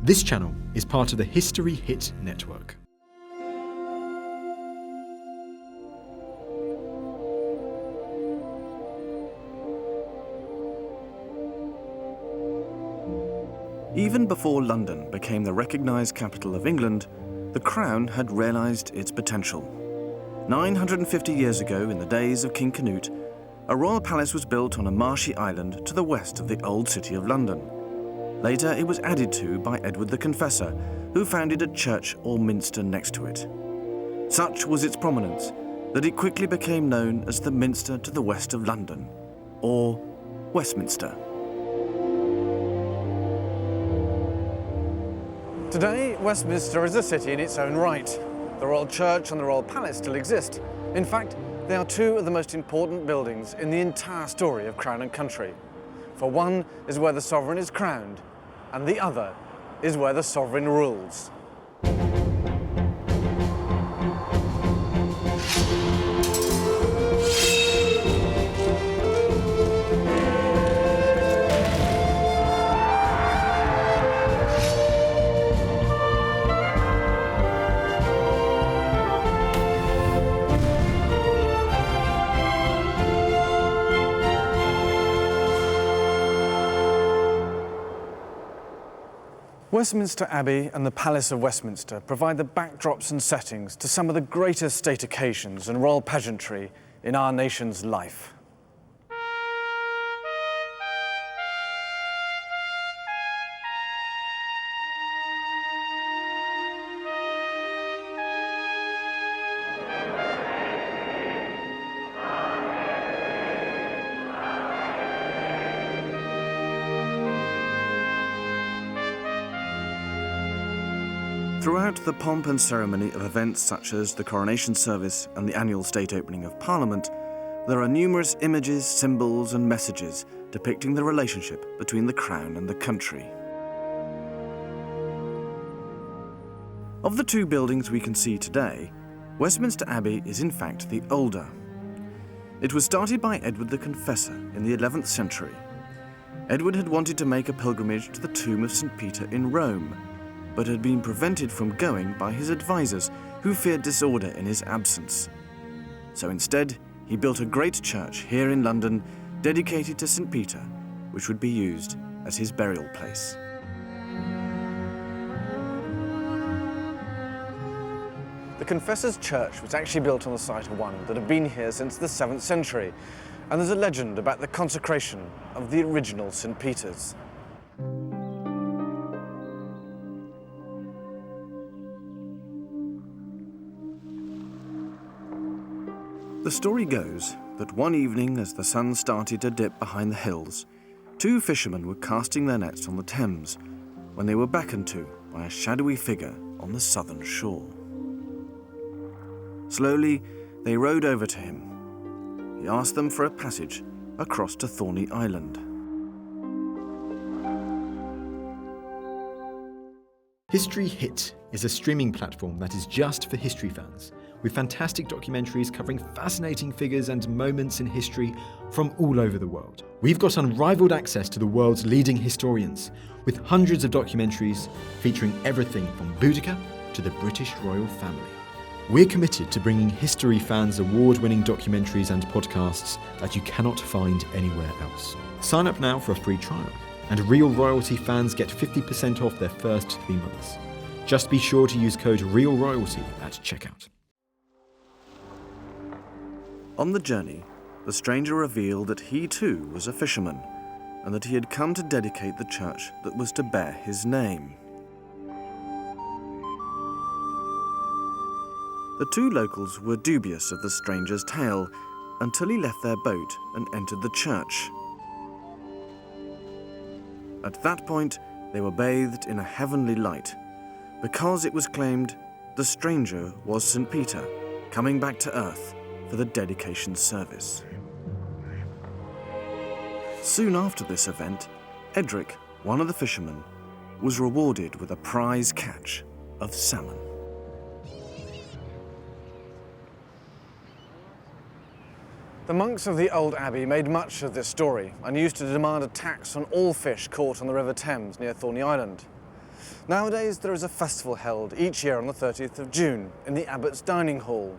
This channel is part of the History Hit network. Even before London became the recognised capital of England, the Crown had realised its potential. 950 years ago, in the days of King Canute, a royal palace was built on a marshy island to the west of the old city of London. Later it was added to by Edward the Confessor, who founded a church or minster next to it. Such was its prominence that it quickly became known as the Minster to the west of London, or Westminster. Today, Westminster is a city in its own right. The Royal Church and the Royal Palace still exist. In fact, they are two of the most important buildings in the entire story of Crown and Country. For one is where the sovereign is crowned, and the other is where the sovereign rules. Westminster Abbey and the Palace of Westminster provide the backdrops and settings to some of the greatest state occasions and royal pageantry in our nation's life. Throughout the pomp and ceremony of events such as the coronation service and the annual state opening of Parliament, there are numerous images, symbols and messages depicting the relationship between the Crown and the country. Of the two buildings we can see today, Westminster Abbey is in fact the older. It was started by Edward the Confessor in the 11th century. Edward had wanted to make a pilgrimage to the tomb of St. Peter in Rome, but had been prevented from going by his advisors, who feared disorder in his absence. So instead, he built a great church here in London dedicated to St. Peter, which would be used as his burial place. The Confessor's Church was actually built on the site of one that had been here since the 7th century, and there's a legend about the consecration of the original St. Peter's. The story goes that one evening as the sun started to dip behind the hills, two fishermen were casting their nets on the Thames when they were beckoned to by a shadowy figure on the southern shore. Slowly, they rowed over to him. He asked them for a passage across to Thorney Island. History Hit is a streaming platform that is just for history fans, with fantastic documentaries covering fascinating figures and moments in history from all over the world. We've got unrivaled access to the world's leading historians, with hundreds of documentaries featuring everything from Boudica to the British royal family. We're committed to bringing history fans award-winning documentaries and podcasts that you cannot find anywhere else. Sign up now for a free trial, and Real Royalty fans get 50% off their first 3 months. Just be sure to use code REALROYALTY at checkout. On the journey, the stranger revealed that he too was a fisherman, and that he had come to dedicate the church that was to bear his name. The two locals were dubious of the stranger's tale until he left their boat and entered the church. At that point, they were bathed in a heavenly light, because it was claimed the stranger was St. Peter, coming back to earth for the dedication service. Soon after this event, Edric, one of the fishermen, was rewarded with a prize catch of salmon. The monks of the old abbey made much of this story and used to demand a tax on all fish caught on the River Thames near Thorney Island. Nowadays, there is a festival held each year on the 30th of June in the Abbot's Dining Hall.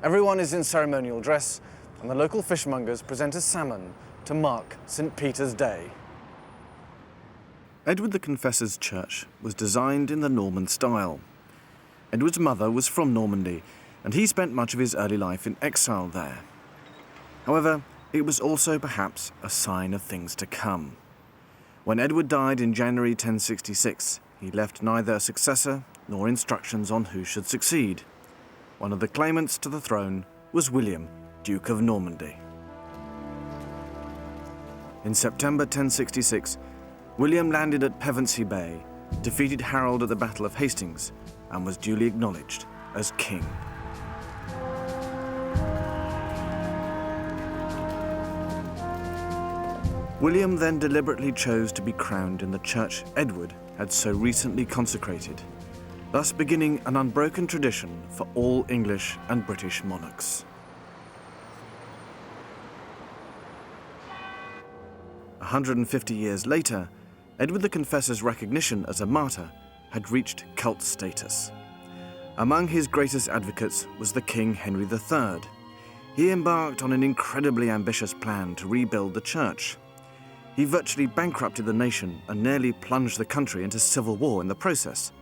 Everyone is in ceremonial dress, and the local fishmongers present a salmon to mark St. Peter's Day. Edward the Confessor's church was designed in the Norman style. Edward's mother was from Normandy, and he spent much of his early life in exile there. However, it was also perhaps a sign of things to come. When Edward died in January 1066, he left neither a successor nor instructions on who should succeed. One of the claimants to the throne was William, Duke of Normandy. In September 1066, William landed at Pevensey Bay, defeated Harold at the Battle of Hastings, and was duly acknowledged as king. William then deliberately chose to be crowned in the church Edward had so recently consecrated, thus beginning an unbroken tradition for all English and British monarchs. 150 years later, Edward the Confessor's recognition as a martyr had reached cult status. Among his greatest advocates was the King Henry III. He embarked on an incredibly ambitious plan to rebuild the church. He virtually bankrupted the nation and nearly plunged the country into civil war in the process.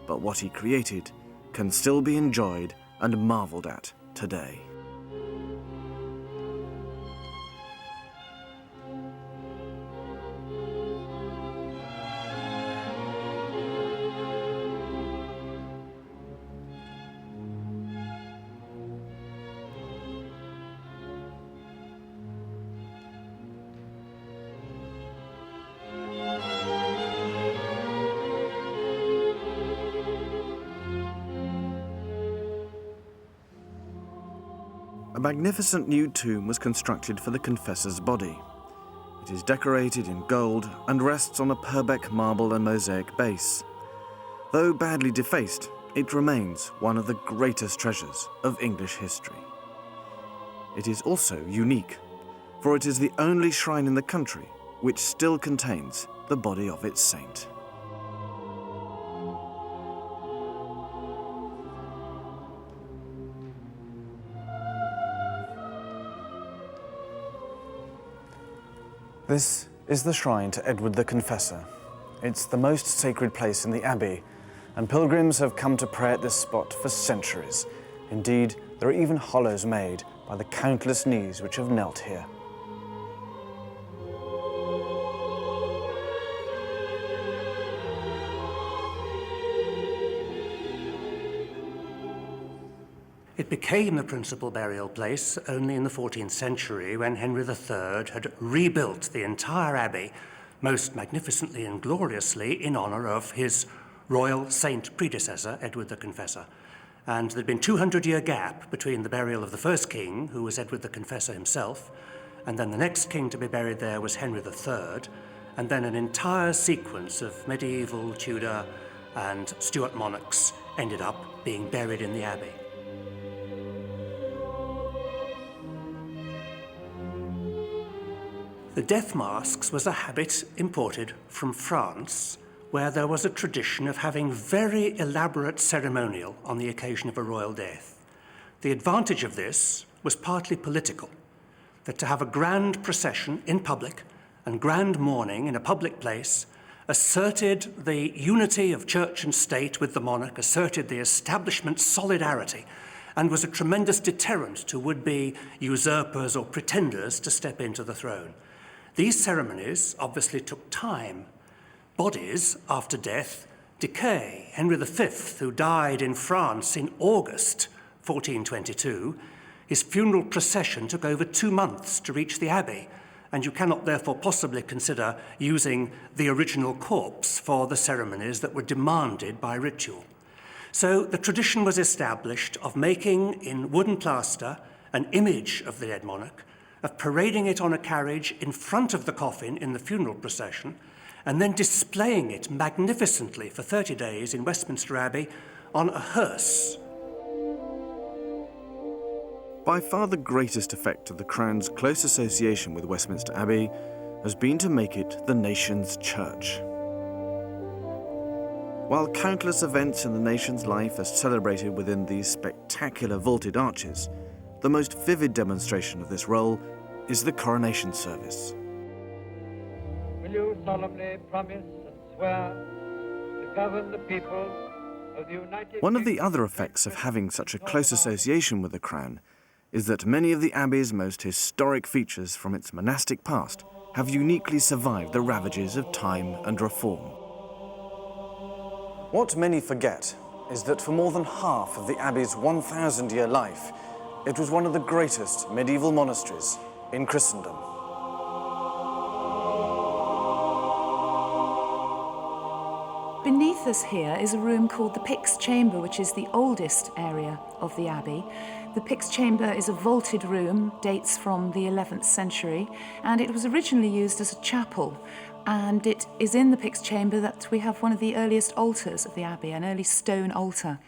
But what he created can still be enjoyed and marveled at today. A magnificent new tomb was constructed for the confessor's body. It is decorated in gold and rests on a Purbeck marble and mosaic base. Though badly defaced, it remains one of the greatest treasures of English history. It is also unique, for it is the only shrine in the country which still contains the body of its saint. This is the shrine to Edward the Confessor. It's the most sacred place in the abbey, and pilgrims have come to pray at this spot for centuries. Indeed, there are even hollows made by the countless knees which have knelt here. It became the principal burial place only in the 14th century when Henry III had rebuilt the entire abbey most magnificently and gloriously in honour of his royal saint predecessor, Edward the Confessor. And there'd been a 200-year gap between the burial of the first king, who was Edward the Confessor himself, and then the next king to be buried there was Henry III, and then an entire sequence of medieval, Tudor, and Stuart monarchs ended up being buried in the abbey. The death masks was a habit imported from France, where there was a tradition of having very elaborate ceremonial on the occasion of a royal death. The advantage of this was partly political, that to have a grand procession in public and grand mourning in a public place asserted the unity of church and state with the monarch, asserted the establishment's solidarity, and was a tremendous deterrent to would-be usurpers or pretenders to step into the throne. These ceremonies obviously took time. Bodies, after death, decay. Henry V, who died in France in August 1422, his funeral procession took over 2 months to reach the abbey, and you cannot therefore possibly consider using the original corpse for the ceremonies that were demanded by ritual. So the tradition was established of making in wooden plaster an image of the dead monarch, of parading it on a carriage in front of the coffin in the funeral procession, and then displaying it magnificently for 30 days in Westminster Abbey on a hearse. By far the greatest effect of the Crown's close association with Westminster Abbey has been to make it the nation's church. While countless events in the nation's life are celebrated within these spectacular vaulted arches, the most vivid demonstration of this role is the coronation service. Will you solemnly promise and swear to govern the people of the United One of the Kingdom other effects of having such a close association with the crown is that many of the Abbey's most historic features from its monastic past have uniquely survived the ravages of time and reform. What many forget is that for more than half of the Abbey's 1,000-year life, it was one of the greatest medieval monasteries in Christendom. Beneath us here is a room called the Pyx Chamber, which is the oldest area of the Abbey. The Pyx Chamber is a vaulted room, dates from the 11th century, and it was originally used as a chapel. And it is in the Pyx Chamber that we have one of the earliest altars of the Abbey, an early stone altar.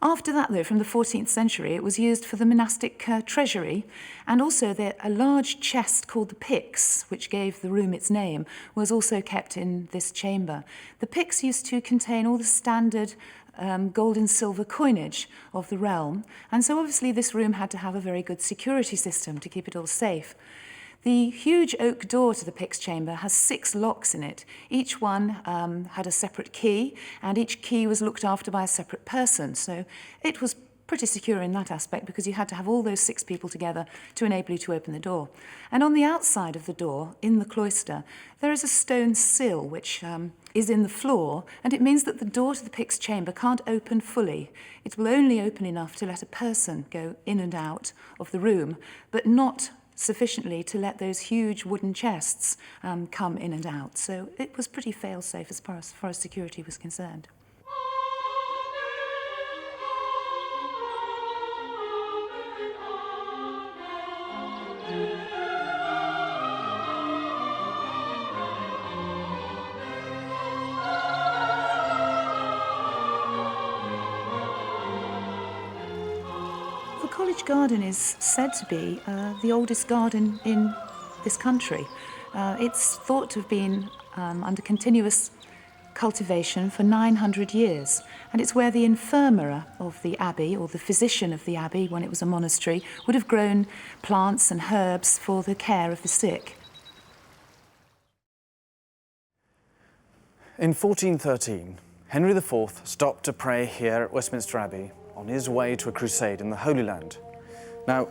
After that, though, from the 14th century, it was used for the monastic treasury, and also a large chest called the Pyx, which gave the room its name, was also kept in this chamber. The Pyx used to contain all the standard gold and silver coinage of the realm, and so obviously this room had to have a very good security system to keep it all safe. The huge oak door to the Pyx Chamber has 6 locks in it. Each one had a separate key, and each key was looked after by a separate person. So it was pretty secure in that aspect because you had to have all those 6 people together to enable you to open the door. And on the outside of the door, in the cloister, there is a stone sill which is in the floor, and it means that the door to the Pyx Chamber can't open fully. It will only open enough to let a person go in and out of the room, but not sufficiently to let those huge wooden chests come in and out. So it was pretty fail-safe as far as security was concerned. The College Garden is said to be the oldest garden in this country. It's thought to have been under continuous cultivation for 900 years, and it's where the infirmary of the abbey, or the physician of the abbey when it was a monastery, would have grown plants and herbs for the care of the sick. In 1413, Henry IV stopped to pray here at Westminster Abbey on his way to a crusade in the Holy Land. Now,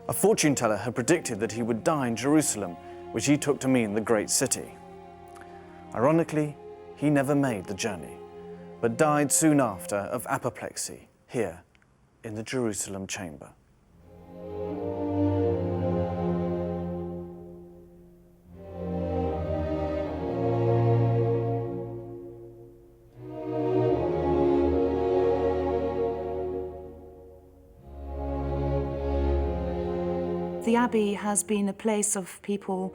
a fortune teller had predicted that he would die in Jerusalem, which he took to mean the great city. Ironically, he never made the journey, but died soon after of apoplexy here in the Jerusalem chamber. The Abbey has been a place of people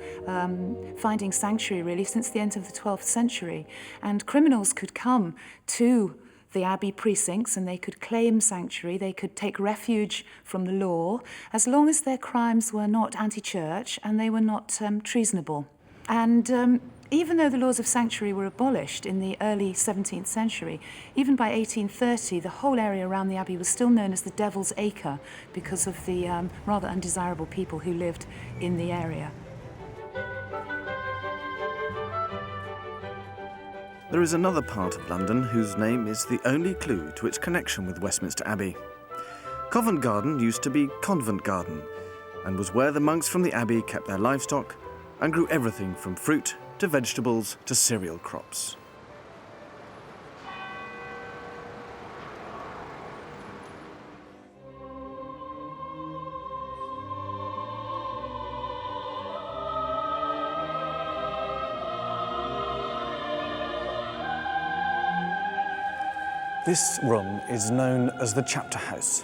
finding sanctuary, really, since the end of the 12th century. And criminals could come to the Abbey precincts and they could claim sanctuary, they could take refuge from the law, as long as their crimes were not anti-church and they were not treasonable. And even though the laws of sanctuary were abolished in the early 17th century, even by 1830, the whole area around the Abbey was still known as the Devil's Acre because of the rather undesirable people who lived in the area. There is another part of London whose name is the only clue to its connection with Westminster Abbey. Covent Garden used to be Convent Garden and was where the monks from the Abbey kept their livestock and grew everything from fruit to vegetables to cereal crops. This room is known as the Chapter House.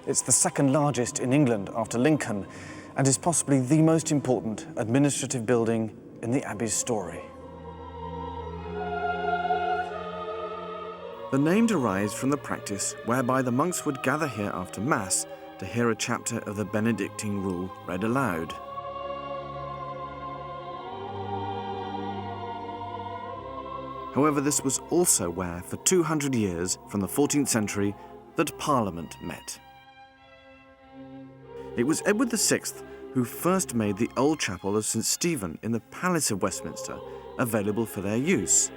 It's the second largest in England after Lincoln and is possibly the most important administrative building in the Abbey's story. The name derives from the practice whereby the monks would gather here after Mass to hear a chapter of the Benedictine rule read aloud. However, this was also where, for 200 years from the 14th century, that Parliament met. It was Edward VI who first made the old chapel of St. Stephen in the Palace of Westminster available for their use.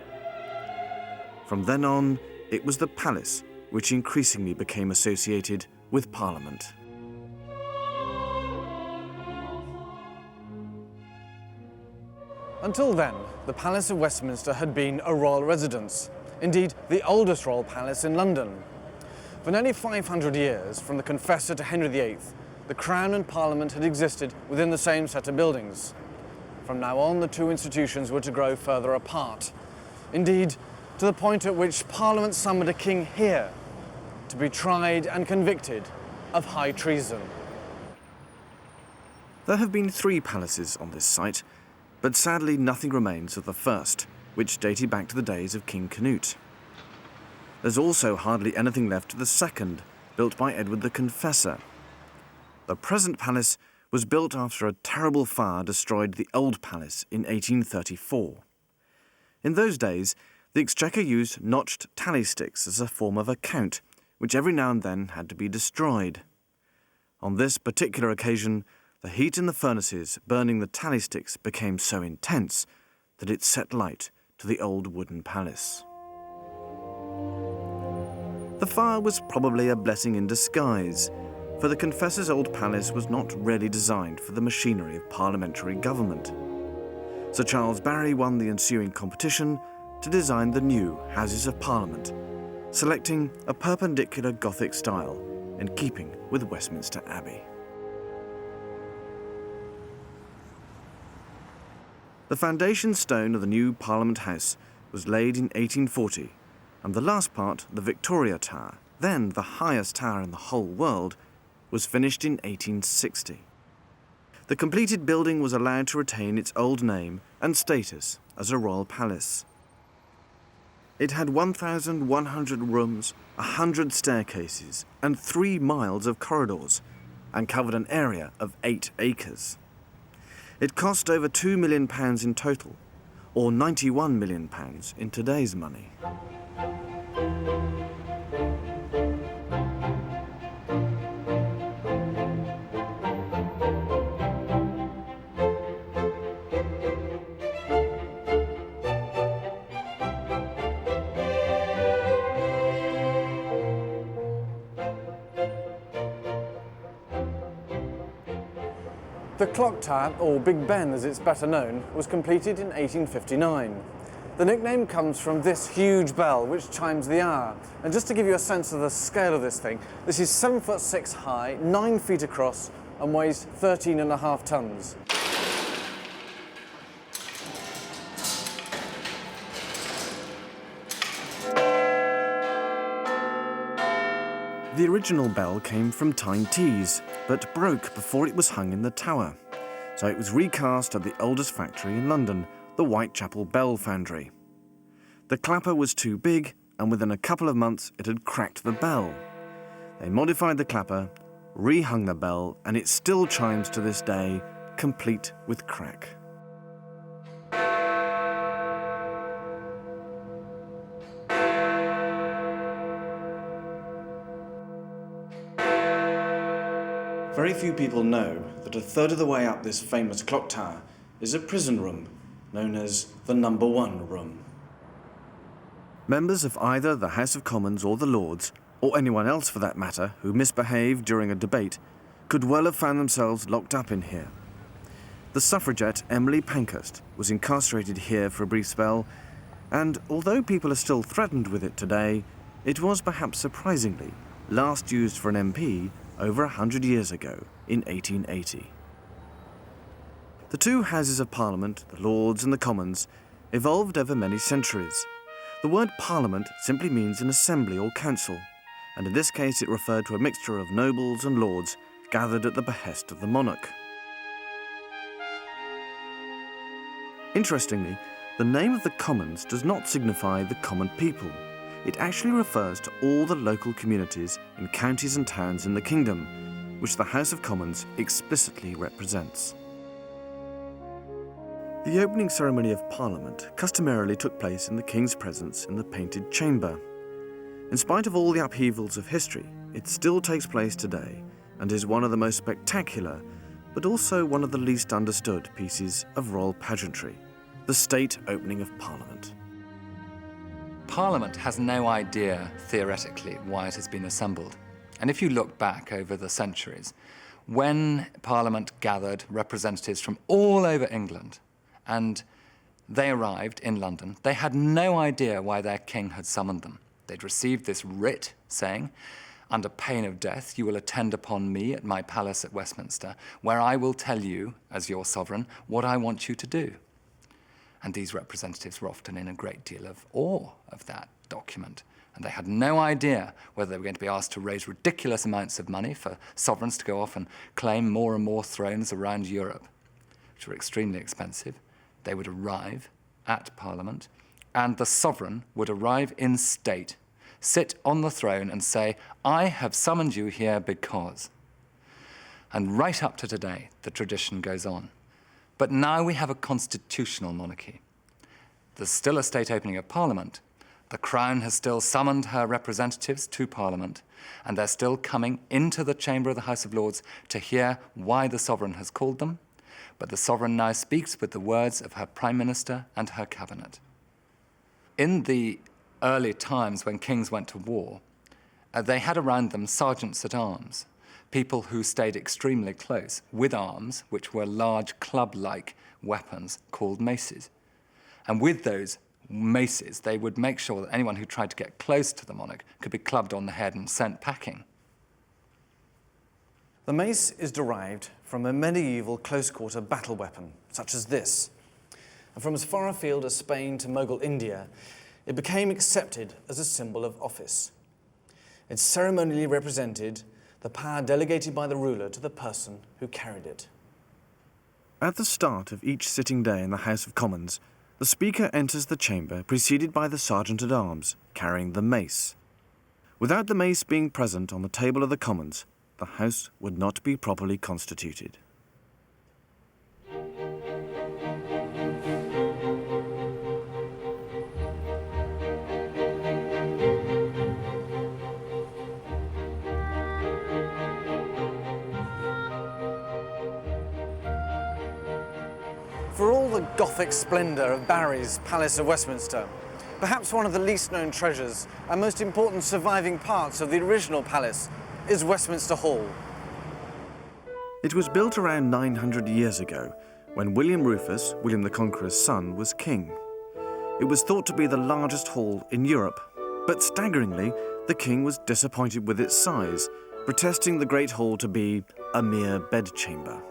From then on, it was the palace which increasingly became associated with Parliament. Until then, the Palace of Westminster had been a royal residence, indeed the oldest royal palace in London. For nearly 500 years, from the Confessor to Henry VIII, the Crown and Parliament had existed within the same set of buildings. From now on, the two institutions were to grow further apart. Indeed, to the point at which Parliament summoned a king here to be tried and convicted of high treason. There have been 3 palaces on this site, but sadly nothing remains of the first, which dated back to the days of King Canute. There's also hardly anything left of the second, built by Edward the Confessor. The present palace was built after a terrible fire destroyed the old palace in 1834. In those days, the Exchequer used notched tally sticks as a form of account, which every now and then had to be destroyed. On this particular occasion, the heat in the furnaces burning the tally sticks became so intense that it set light to the old wooden palace. The fire was probably a blessing in disguise, for the Confessor's old palace was not really designed for the machinery of parliamentary government. Sir Charles Barry won the ensuing competition to design the new Houses of Parliament, selecting a perpendicular Gothic style in keeping with Westminster Abbey. The foundation stone of the new Parliament House was laid in 1840, and the last part, the Victoria Tower, then the highest tower in the whole world, was finished in 1860. The completed building was allowed to retain its old name and status as a royal palace. It had 1,100 rooms, 100 staircases, and 3 miles of corridors, and covered an area of 8 acres. It cost over £2 million in total, or £91 million in today's money. The clock tower, or Big Ben as it's better known, was completed in 1859. The nickname comes from this huge bell which chimes the hour. And just to give you a sense of the scale of this thing, this is 7'6" high, 9 feet across, and weighs 13.5 tons. The original bell came from Tyne Tees, but broke before it was hung in the tower. So it was recast at the oldest factory in London, the Whitechapel Bell Foundry. The clapper was too big, and within a couple of months it had cracked the bell. They modified the clapper, rehung the bell, and it still chimes to this day, complete with crack. Very few people know that a third of the way up this famous clock tower is a prison room, known as the Number 1 room. Members of either the House of Commons or the Lords, or anyone else for that matter who misbehaved during a debate, could well have found themselves locked up in here. The suffragette Emily Pankhurst was incarcerated here for a brief spell, and although people are still threatened with it today, it was perhaps surprisingly last used for an MP over 100 years ago, in 1880. The two Houses of Parliament, the Lords and the Commons, evolved over many centuries. The word Parliament simply means an assembly or council, and in this case it referred to a mixture of nobles and lords gathered at the behest of the monarch. Interestingly, the name of the Commons does not signify the common people. It actually refers to all the local communities in counties and towns in the kingdom, which the House of Commons explicitly represents. The opening ceremony of Parliament customarily took place in the King's presence in the Painted Chamber. In spite of all the upheavals of history, it still takes place today and is one of the most spectacular, but also one of the least understood pieces of royal pageantry, the state opening of Parliament. Parliament has no idea, theoretically, why it has been assembled. And if you look back over the centuries, when Parliament gathered representatives from all over England and they arrived in London, they had no idea why their king had summoned them. They'd received this writ saying, under pain of death, you will attend upon me at my palace at Westminster, where I will tell you, as your sovereign, what I want you to do. And these representatives were often in a great deal of awe of that document. And they had no idea whether they were going to be asked to raise ridiculous amounts of money for sovereigns to go off and claim more and more thrones around Europe, which were extremely expensive. They would arrive at Parliament, and the sovereign would arrive in state, sit on the throne and say, I have summoned you here because. And right up to today, the tradition goes on. But now we have a constitutional monarchy. There's still a state opening of Parliament. The Crown has still summoned her representatives to Parliament, and they're still coming into the chamber of the House of Lords to hear why the sovereign has called them. But the sovereign now speaks with the words of her Prime Minister and her cabinet. In the early times when kings went to war, they had around them sergeants-at-arms, people who stayed extremely close with arms, which were large club-like weapons called maces. And with those maces, they would make sure that anyone who tried to get close to the monarch could be clubbed on the head and sent packing. The mace is derived from a medieval close-quarter battle weapon, such as this. And from as far afield as Spain to Mughal India, it became accepted as a symbol of office. It ceremonially represented the power delegated by the ruler to the person who carried it. At the start of each sitting day in the House of Commons, the Speaker enters the chamber preceded by the Sergeant-at-Arms, carrying the mace. Without the mace being present on the table of the Commons, the House would not be properly constituted. For all the Gothic splendour of Barry's Palace of Westminster, perhaps one of the least known treasures and most important surviving parts of the original palace is Westminster Hall. It was built around 900 years ago, when William Rufus, William the Conqueror's son, was king. It was thought to be the largest hall in Europe, but staggeringly, the king was disappointed with its size, protesting the Great Hall to be a mere bedchamber.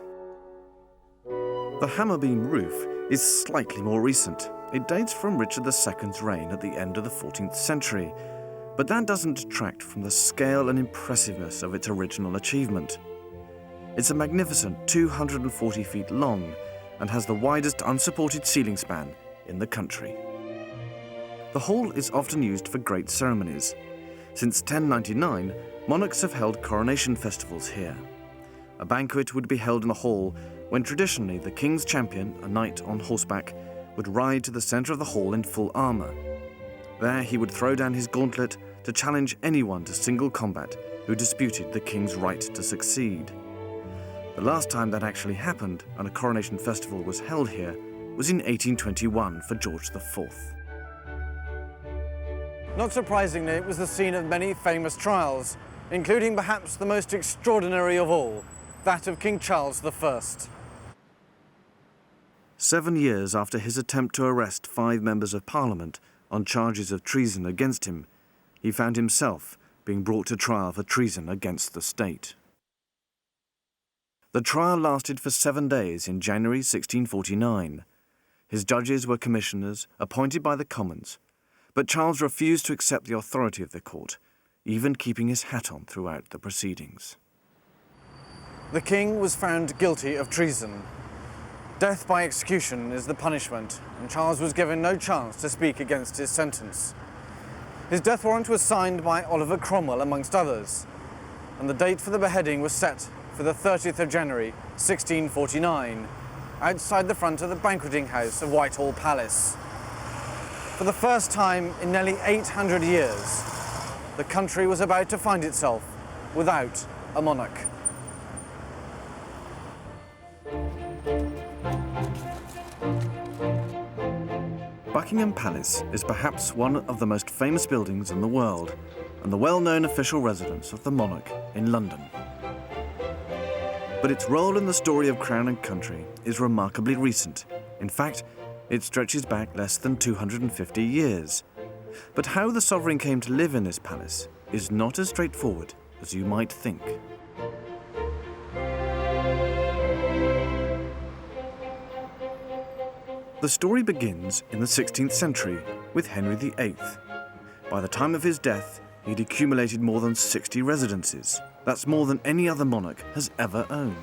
The hammer-beam roof is slightly more recent. It dates from Richard II's reign at the end of the 14th century, but that doesn't detract from the scale and impressiveness of its original achievement. It's a magnificent 240 feet long and has the widest unsupported ceiling span in the country. The hall is often used for great ceremonies. Since 1099, monarchs have held coronation festivals here. A banquet would be held in the hall when traditionally the king's champion, a knight on horseback, would ride to the centre of the hall in full armour. There he would throw down his gauntlet to challenge anyone to single combat who disputed the king's right to succeed. The last time that actually happened and a coronation festival was held here was in 1821 for George IV. Not surprisingly, it was the scene of many famous trials, including perhaps the most extraordinary of all, that of King Charles I. 7 years after his attempt to arrest 5 members of Parliament on charges of treason against him, he found himself being brought to trial for treason against the state. The trial lasted for 7 days in January 1649. His judges were commissioners appointed by the Commons, but Charles refused to accept the authority of the court, even keeping his hat on throughout the proceedings. The king was found guilty of treason. Death by execution is the punishment, and Charles was given no chance to speak against his sentence. His death warrant was signed by Oliver Cromwell, amongst others, and the date for the beheading was set for the 30th of January, 1649, outside the front of the banqueting house of Whitehall Palace. For the first time in nearly 800 years, the country was about to find itself without a monarch. Buckingham Palace is perhaps one of the most famous buildings in the world and the well-known official residence of the monarch in London. But its role in the story of Crown and Country is remarkably recent. In fact, it stretches back less than 250 years. But how the sovereign came to live in this palace is not as straightforward as you might think. The story begins in the 16th century with Henry VIII. By the time of his death, he'd accumulated more than 60 residences. That's more than any other monarch has ever owned.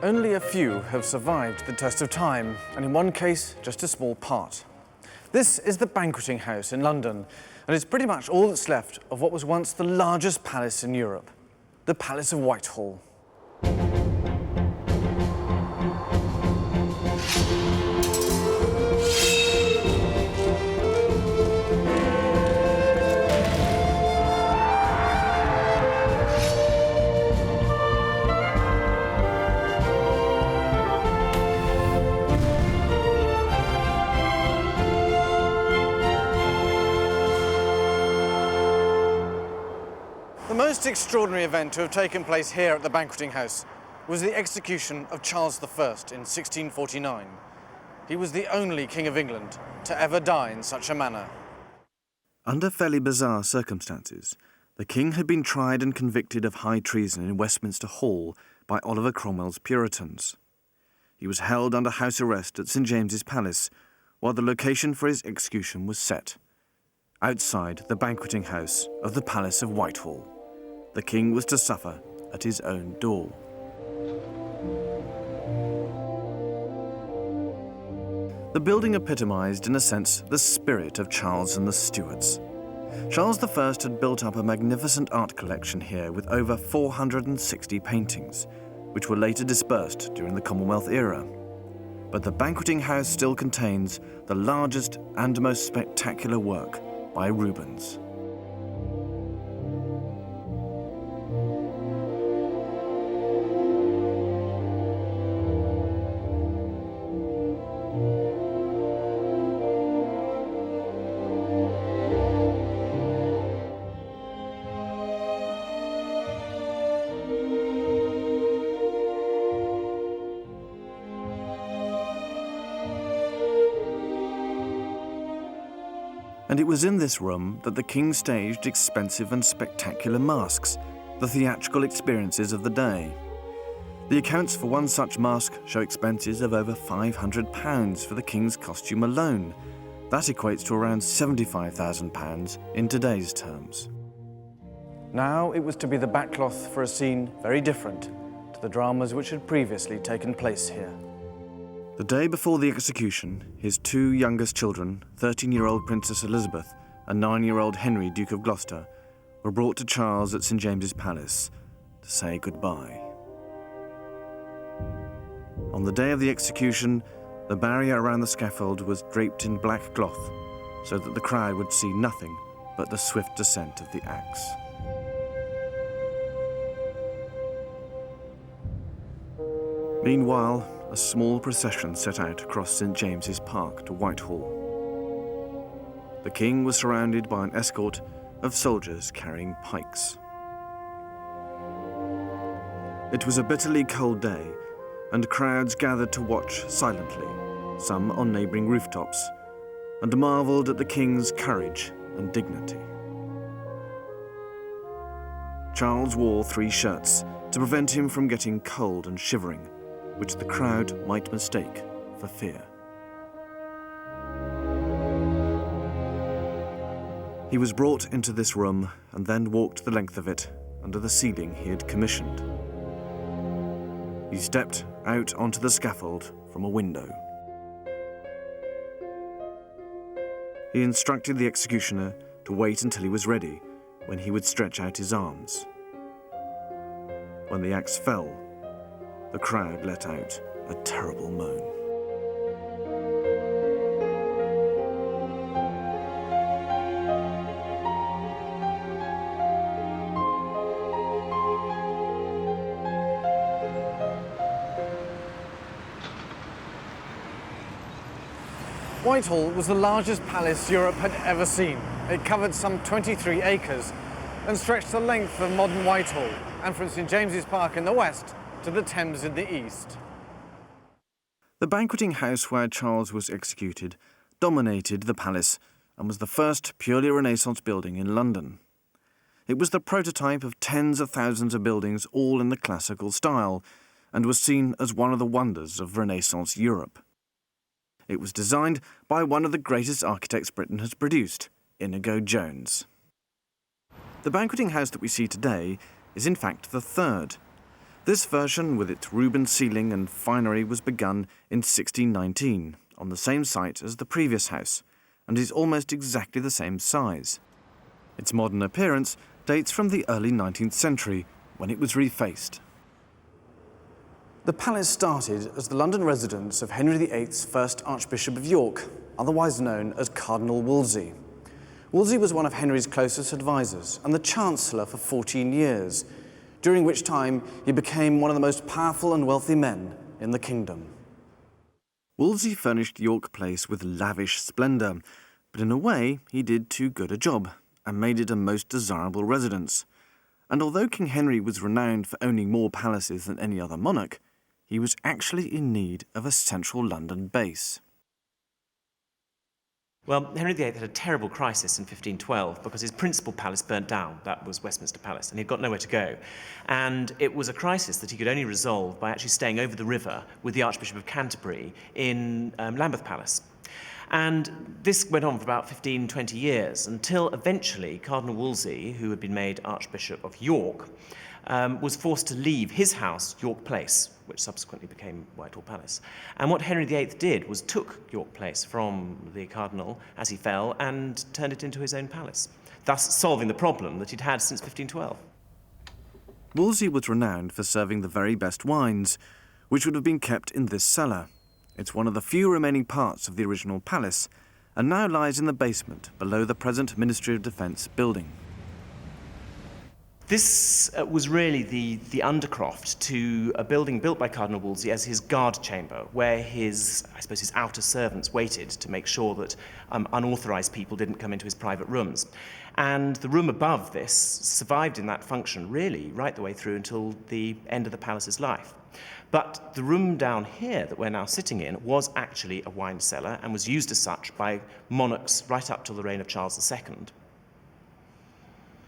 Only a few have survived the test of time, and in one case, just a small part. This is the banqueting house in London, and it's pretty much all that's left of what was once the largest palace in Europe, the Palace of Whitehall. The most extraordinary event to have taken place here at the banqueting house was the execution of Charles I in 1649. He was the only King of England to ever die in such a manner. Under fairly bizarre circumstances, the king had been tried and convicted of high treason in Westminster Hall by Oliver Cromwell's Puritans. He was held under house arrest at St James's Palace, while the location for his execution was set. Outside the banqueting house of the Palace of Whitehall, the king was to suffer at his own door. The building epitomised, in a sense, the spirit of Charles and the Stuarts. Charles I had built up a magnificent art collection here with over 460 paintings, which were later dispersed during the Commonwealth era. But the banqueting house still contains the largest and most spectacular work by Rubens. And it was in this room that the king staged expensive and spectacular masks, the theatrical experiences of the day. The accounts for one such mask show expenses of over £500 for the king's costume alone. That equates to around £75,000 in today's terms. Now it was to be the backcloth for a scene very different to the dramas which had previously taken place here. The day before the execution, his two youngest children, 13-year-old Princess Elizabeth and 9-year-old Henry, Duke of Gloucester, were brought to Charles at St James's Palace to say goodbye. On the day of the execution, the barrier around the scaffold was draped in black cloth so that the crowd would see nothing but the swift descent of the axe. Meanwhile, a small procession set out across St James's Park to Whitehall. The king was surrounded by an escort of soldiers carrying pikes. It was a bitterly cold day, and crowds gathered to watch silently, some on neighbouring rooftops, and marvelled at the king's courage and dignity. Charles wore 3 shirts to prevent him from getting cold and shivering, which the crowd might mistake for fear. He was brought into this room and then walked the length of it under the ceiling he had commissioned. He stepped out onto the scaffold from a window. He instructed the executioner to wait until he was ready, when he would stretch out his arms. When the axe fell, the crowd let out a terrible moan. Whitehall was the largest palace Europe had ever seen. It covered some 23 acres and stretched the length of modern Whitehall and from St James's Park in the west to the Thames in the east. The banqueting house where Charles was executed dominated the palace and was the first purely Renaissance building in London. It was the prototype of tens of thousands of buildings all in the classical style and was seen as one of the wonders of Renaissance Europe. It was designed by one of the greatest architects Britain has produced, Inigo Jones. The banqueting house that we see today is in fact the third. This version, with its Rubens ceiling and finery, was begun in 1619, on the same site as the previous house, and is almost exactly the same size. Its modern appearance dates from the early 19th century, when it was refaced. The palace started as the London residence of Henry VIII's first Archbishop of York, otherwise known as Cardinal Wolsey. Wolsey was one of Henry's closest advisors and the Chancellor for 14 years, during which time he became one of the most powerful and wealthy men in the kingdom. Wolsey furnished York Place with lavish splendour, but in a way he did too good a job and made it a most desirable residence. And although King Henry was renowned for owning more palaces than any other monarch, he was actually in need of a central London base. Well, Henry VIII had a terrible crisis in 1512 because his principal palace burnt down. That was Westminster Palace, and he'd got nowhere to go. And it was a crisis that he could only resolve by actually staying over the river with the Archbishop of Canterbury in Lambeth Palace. And this went on for about 15, 20 years, until eventually Cardinal Wolsey, who had been made Archbishop of York, was forced to leave his house, York Place, which subsequently became Whitehall Palace. And what Henry VIII did was took York Place from the Cardinal as he fell and turned it into his own palace, thus solving the problem that he'd had since 1512. Wolsey was renowned for serving the very best wines, which would have been kept in this cellar. It's one of the few remaining parts of the original palace, and now lies in the basement below the present Ministry of Defence building. This was really the undercroft to a building built by Cardinal Wolsey as his guard chamber, where his outer servants waited to make sure that unauthorised people didn't come into his private rooms. And the room above this survived in that function really right the way through until the end of the palace's life. But the room down here that we're now sitting in was actually a wine cellar and was used as such by monarchs right up till the reign of Charles II.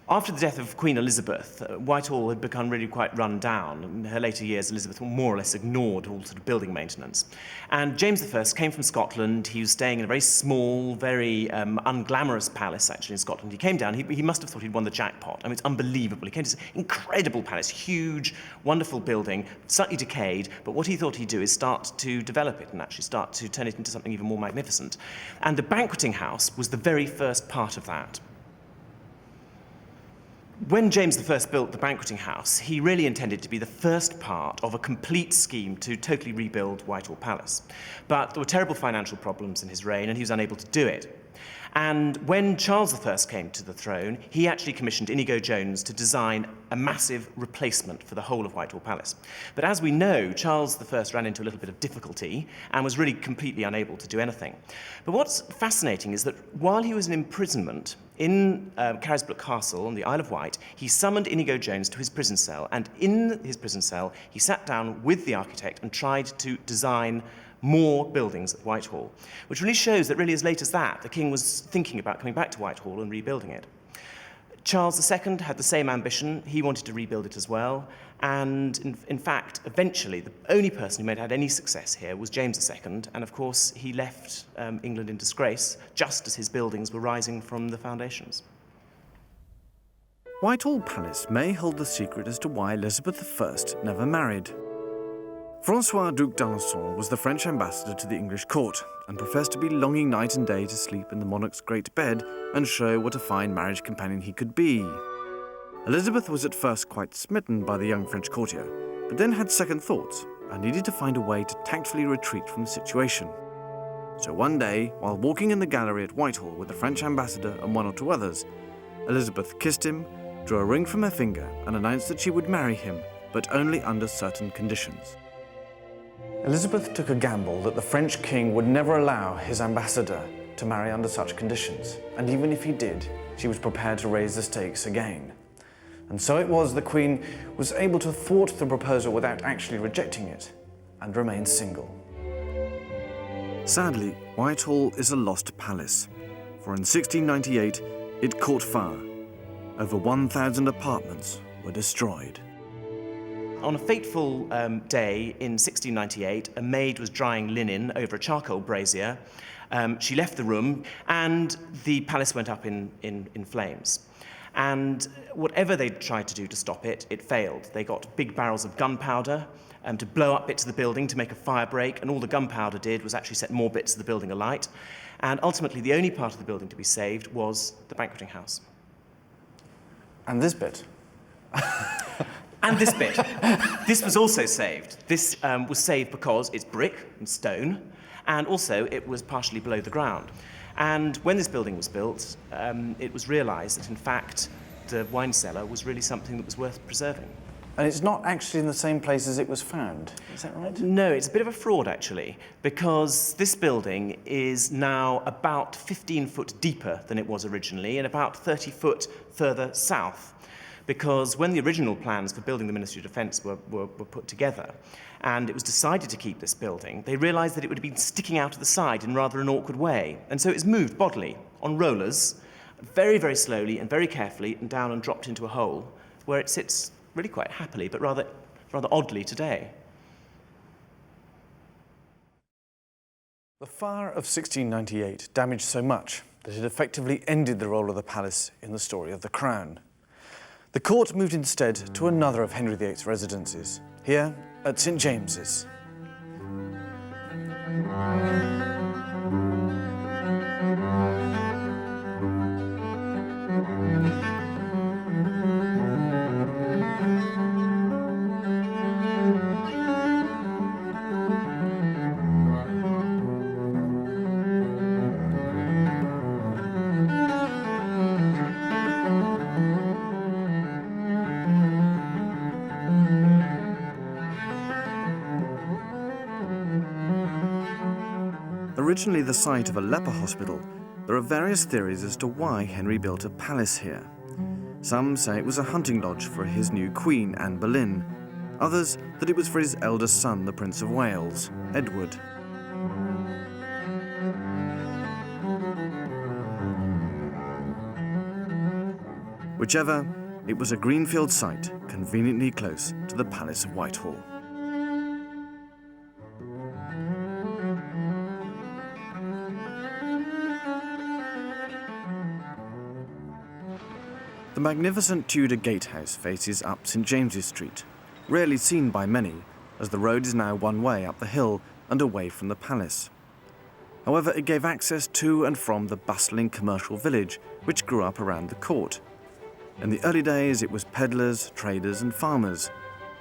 After the death of Queen Elizabeth, Whitehall had become really quite run down. In her later years, Elizabeth more or less ignored all sort of building maintenance. And James I came from Scotland. He was staying in a very small, very unglamorous palace, actually, in Scotland. He came down. He must have thought he'd won the jackpot. I mean, it's unbelievable. He came to this incredible palace, huge, wonderful building, slightly decayed, but what he thought he'd do is start to develop it and actually start to turn it into something even more magnificent. And the banqueting house was the very first part of that. When James I built the banqueting house, he really intended to be the first part of a complete scheme to totally rebuild Whitehall Palace. But there were terrible financial problems in his reign, and he was unable to do it. And when Charles I came to the throne, he actually commissioned Inigo Jones to design a massive replacement for the whole of Whitehall Palace. But as we know, Charles I ran into a little bit of difficulty and was really completely unable to do anything. But what's fascinating is that while he was in imprisonment in Carisbrooke Castle on the Isle of Wight, he summoned Inigo Jones to his prison cell, and in his prison cell, he sat down with the architect and tried to design more buildings at Whitehall, which really shows that really as late as that, the king was thinking about coming back to Whitehall and rebuilding it. Charles II had the same ambition. He wanted to rebuild it as well. And in fact, eventually, the only person who may have had any success here was James II. And of course, he left England in disgrace just as his buildings were rising from the foundations. Whitehall Palace may hold the secret as to why Elizabeth I never married. François Duc d'Alençon was the French ambassador to the English court and professed to be longing night and day to sleep in the monarch's great bed and show what a fine marriage companion he could be. Elizabeth was at first quite smitten by the young French courtier, but then had second thoughts and needed to find a way to tactfully retreat from the situation. So one day, while walking in the gallery at Whitehall with the French ambassador and one or two others, Elizabeth kissed him, drew a ring from her finger, and announced that she would marry him, but only under certain conditions. Elizabeth took a gamble that the French king would never allow his ambassador to marry under such conditions, and even if he did, she was prepared to raise the stakes again. And so it was the Queen was able to thwart the proposal without actually rejecting it, and remain single. Sadly, Whitehall is a lost palace, for in 1698 it caught fire. Over 1,000 apartments were destroyed. On a fateful day in 1698, a maid was drying linen over a charcoal brazier. She left the room and the palace went up in flames. And whatever they tried to do to stop it, it failed. They got big barrels of gunpowder to blow up bits of the building to make a fire break, and all the gunpowder did was actually set more bits of the building alight. And ultimately, the only part of the building to be saved was the banqueting house. And this bit. And this bit. This was also saved. This was saved because it's brick and stone, and also it was partially below the ground. And when this building was built, it was realised that, in fact, the wine cellar was really something that was worth preserving. And it's not actually in the same place as it was found, is that right? No, it's a bit of a fraud, actually, because this building is now about 15 foot deeper than it was originally and about 30 foot further south. Because when the original plans for building the Ministry of Defence were put together, and it was decided to keep this building, they realised that it would have been sticking out of the side in rather an awkward way. And so it was moved bodily, on rollers, very, very slowly and very carefully, and down and dropped into a hole, where it sits really quite happily, but rather oddly today. The fire of 1698 damaged so much that it effectively ended the role of the palace in the story of the Crown. The court moved instead to another of Henry VIII's residences, here at St James's. Originally the site of a leper hospital, there are various theories as to why Henry built a palace here. Some say it was a hunting lodge for his new queen, Anne Boleyn. Others that it was for his eldest son, the Prince of Wales, Edward. Whichever, it was a greenfield site conveniently close to the Palace of Whitehall. The magnificent Tudor gatehouse faces up St James's Street, rarely seen by many, as the road is now one way up the hill and away from the palace. However, it gave access to and from the bustling commercial village which grew up around the court. In the early days, it was peddlers, traders and farmers.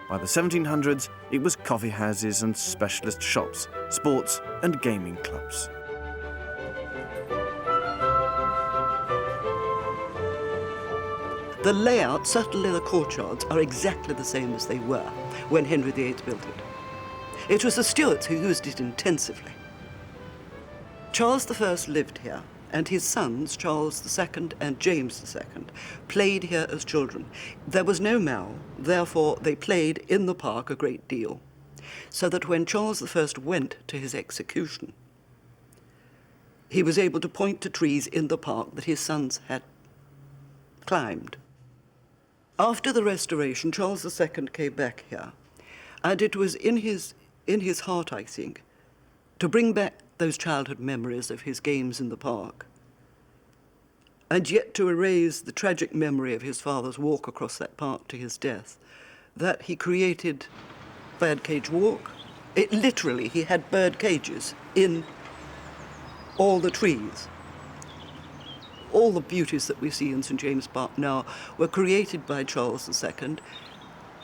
By the 1700s, it was coffee houses and specialist shops, sports and gaming clubs. The layout, certainly the courtyards, are exactly the same as they were when Henry VIII built it. It was the Stuarts who used it intensively. Charles I lived here, and his sons, Charles II and James II, played here as children. There was no mall, therefore they played in the park a great deal, so that when Charles I went to his execution, he was able to point to trees in the park that his sons had climbed. After the Restoration, Charles II came back here, and it was in his heart, I think, to bring back those childhood memories of his games in the park, and yet to erase the tragic memory of his father's walk across that park to his death, that he created Birdcage Walk. Literally, he had bird cages in all the trees. All the beauties that we see in St James Park now were created by Charles II,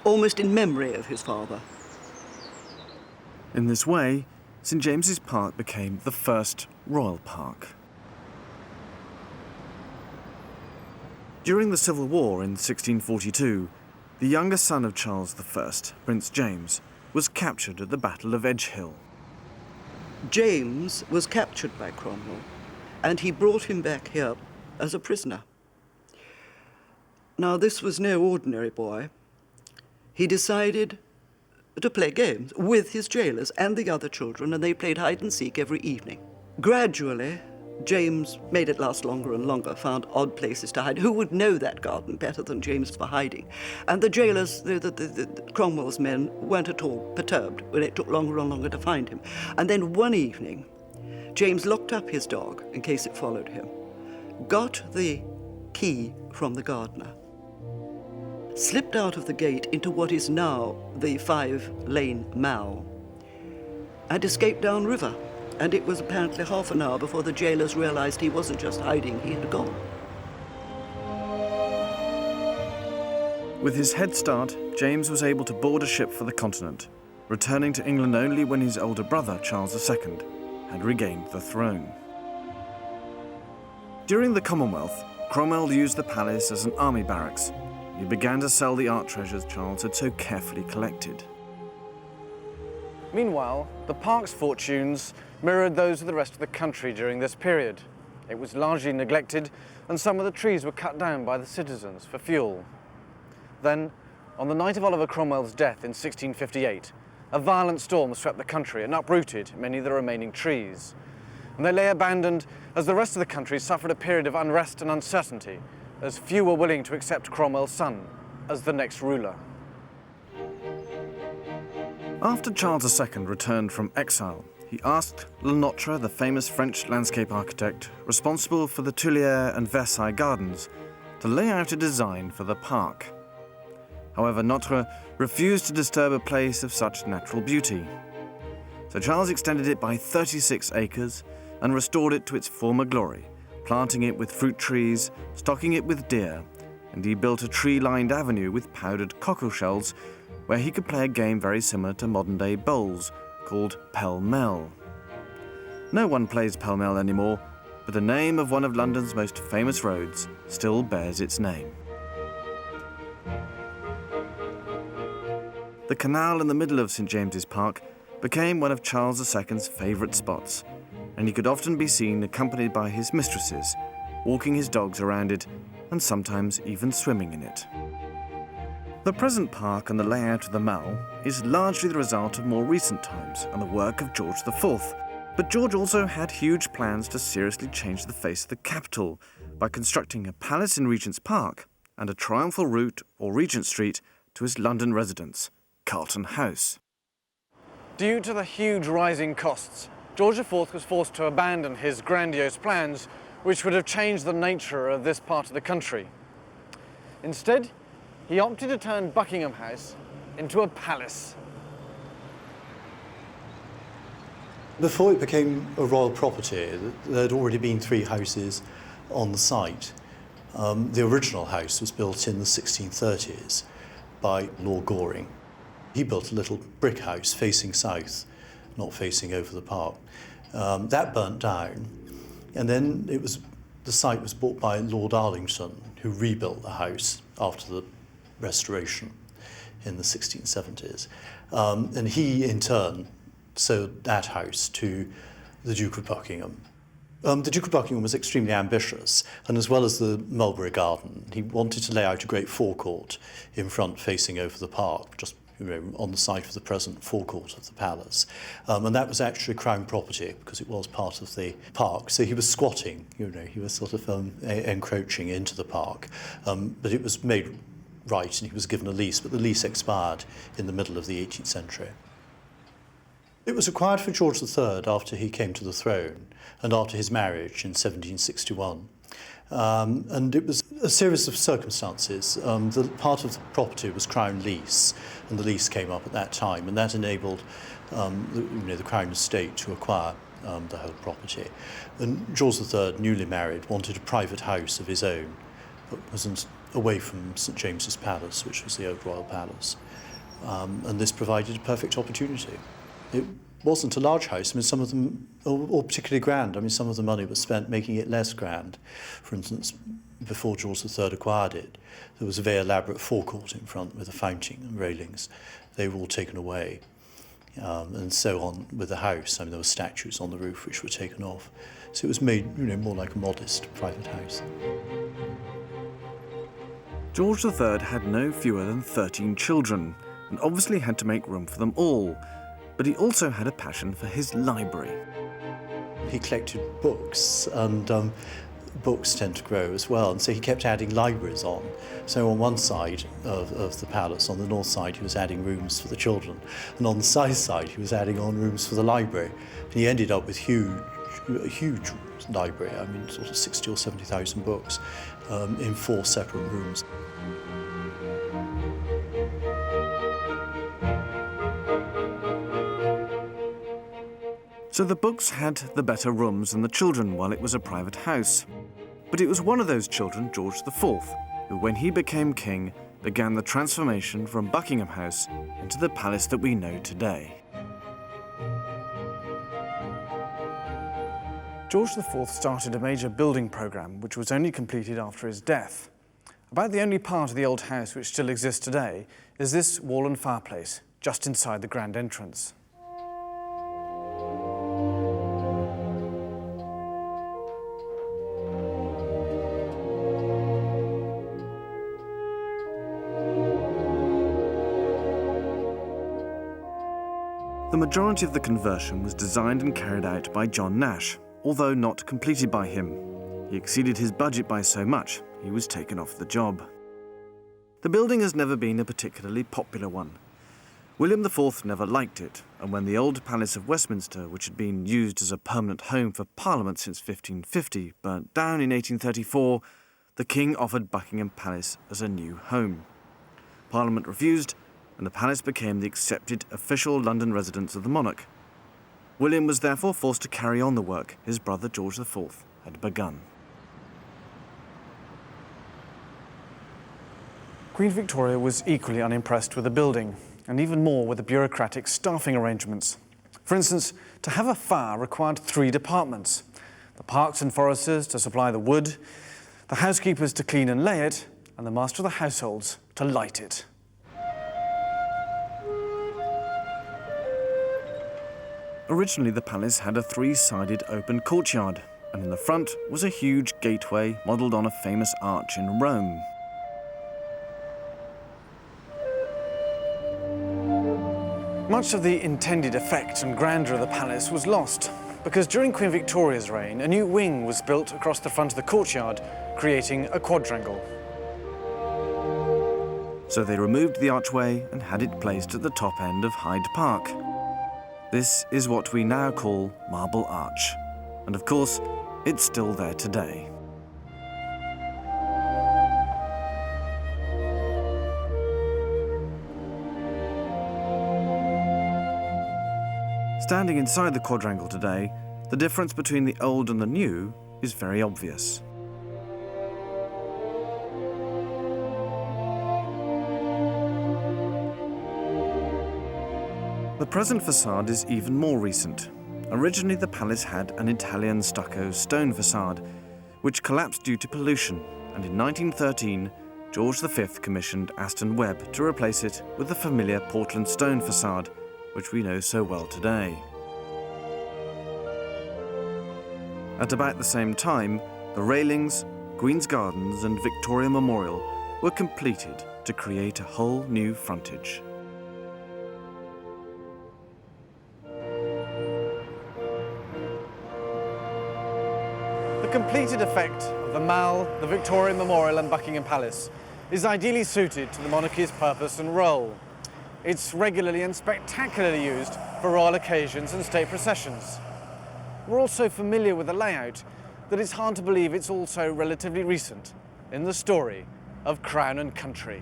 almost in memory of his father. In this way, St James's Park became the first royal park. During the Civil War in 1642, the younger son of Charles I, Prince James, was captured at the Battle of Edgehill. James was captured by Cromwell, and he brought him back here as a prisoner. Now, this was no ordinary boy. He decided to play games with his jailers and the other children, and they played hide and seek every evening. Gradually, James made it last longer and longer, found odd places to hide. Who would know that garden better than James for hiding? And the jailers, the Cromwell's men, weren't at all perturbed when it took longer and longer to find him. And then one evening, James locked up his dog in case it followed him, got the key from the gardener, slipped out of the gate into what is now the 5-lane Mall, and escaped downriver. And it was apparently half an hour before the jailers realized he wasn't just hiding, he had gone. With his head start, James was able to board a ship for the continent, returning to England only when his older brother, Charles II, had regained the throne. During the Commonwealth, Cromwell used the palace as an army barracks. He began to sell the art treasures Charles had so carefully collected. Meanwhile, the park's fortunes mirrored those of the rest of the country during this period. It was largely neglected, and some of the trees were cut down by the citizens for fuel. Then, on the night of Oliver Cromwell's death in 1658, a violent storm swept the country and uprooted many of the remaining trees. And they lay abandoned as the rest of the country suffered a period of unrest and uncertainty, as few were willing to accept Cromwell's son as the next ruler. After Charles II returned from exile, he asked Le Notre, the famous French landscape architect responsible for the Tuileries and Versailles gardens, to lay out a design for the park. However, Notre refused to disturb a place of such natural beauty. So Charles extended it by 36 acres and restored it to its former glory, planting it with fruit trees, stocking it with deer, and he built a tree-lined avenue with powdered cockle shells where he could play a game very similar to modern-day bowls, called pell-mell. No one plays pell-mell anymore, but the name of one of London's most famous roads still bears its name. The canal in the middle of St James's Park became one of Charles II's favourite spots, and he could often be seen accompanied by his mistresses, walking his dogs around it, and sometimes even swimming in it. The present park and the layout of the Mall is largely the result of more recent times and the work of George IV. But George also had huge plans to seriously change the face of the capital by constructing a palace in Regent's Park and a triumphal route or Regent Street to his London residence, Carlton House. Due to the huge rising costs, George IV was forced to abandon his grandiose plans, which would have changed the nature of this part of the country. Instead, he opted to turn Buckingham House into a palace. Before it became a royal property, there had already been 3 houses on the site. The original house was built in the 1630s by Lord Goring. He built a little brick house facing south, not facing over the park. That burnt down, and then the site was bought by Lord Arlington, who rebuilt the house after the restoration in the 1670s. And he, in turn, sold that house to the Duke of Buckingham. The Duke of Buckingham was extremely ambitious, and as well as the Mulberry Garden, he wanted to lay out a great forecourt in front facing over the park, just on the site of the present forecourt of the palace. And that was actually Crown property because it was part of the park. So he was squatting, he was sort of encroaching into the park. But it was made right and he was given a lease, but the lease expired in the middle of the 18th century. It was acquired for George III after he came to the throne and after his marriage in 1761. And it was a series of circumstances. The part of the property was Crown lease, and the lease came up at that time, and that enabled the Crown estate to acquire the whole property. And George III, newly married, wanted a private house of his own, but wasn't away from St James's Palace, which was the old royal palace. And this provided a perfect opportunity. It wasn't a large house. I mean, some of them, or particularly grand. I mean, some of the money was spent making it less grand. For instance, before George III acquired it, there was a very elaborate forecourt in front with a fountain and railings. They were all taken away. And so on with the house. I mean, there were statues on the roof which were taken off. So it was made, more like a modest private house. George III had no fewer than 13 children, and obviously had to make room for them all. But he also had a passion for his library. He collected books, and books tend to grow as well, and so he kept adding libraries on. So on one side of the palace, on the north side, he was adding rooms for the children, and on the south side, he was adding on rooms for the library. And he ended up with a huge library, I mean, sort of 60 or 70,000 books in 4 separate rooms. So the books had the better rooms than the children while it was a private house. But it was one of those children, George IV, who, when he became king, began the transformation from Buckingham House into the palace that we know today. George IV started a major building programme which was only completed after his death. About the only part of the old house which still exists today is this wall and fireplace, just inside the grand entrance. The majority of the conversion was designed and carried out by John Nash, although not completed by him. He exceeded his budget by so much, he was taken off the job. The building has never been a particularly popular one. William IV never liked it, and when the old Palace of Westminster, which had been used as a permanent home for Parliament since 1550, burnt down in 1834, the King offered Buckingham Palace as a new home. Parliament refused, and the palace became the accepted official London residence of the monarch. William was therefore forced to carry on the work his brother George IV had begun. Queen Victoria was equally unimpressed with the building, and even more with the bureaucratic staffing arrangements. For instance, to have a fire required 3 departments: the parks and foresters to supply the wood, the housekeepers to clean and lay it, and the master of the households to light it. Originally, the palace had a 3-sided open courtyard, and in the front was a huge gateway modelled on a famous arch in Rome. Much of the intended effect and grandeur of the palace was lost, because during Queen Victoria's reign, a new wing was built across the front of the courtyard, creating a quadrangle. So they removed the archway and had it placed at the top end of Hyde Park. This is what we now call Marble Arch, and of course, it's still there today. Standing inside the quadrangle today, the difference between the old and the new is very obvious. The present facade is even more recent. Originally, the palace had an Italian stucco stone facade, which collapsed due to pollution, and in 1913, George V commissioned Aston Webb to replace it with the familiar Portland stone facade, which we know so well today. At about the same time, the railings, Queen's Gardens and Victoria Memorial were completed to create a whole new frontage. The completed effect of the Mall, the Victoria Memorial and Buckingham Palace is ideally suited to the monarchy's purpose and role. It's regularly and spectacularly used for royal occasions and state processions. We're all so familiar with the layout that it's hard to believe it's also relatively recent in the story of Crown and Country.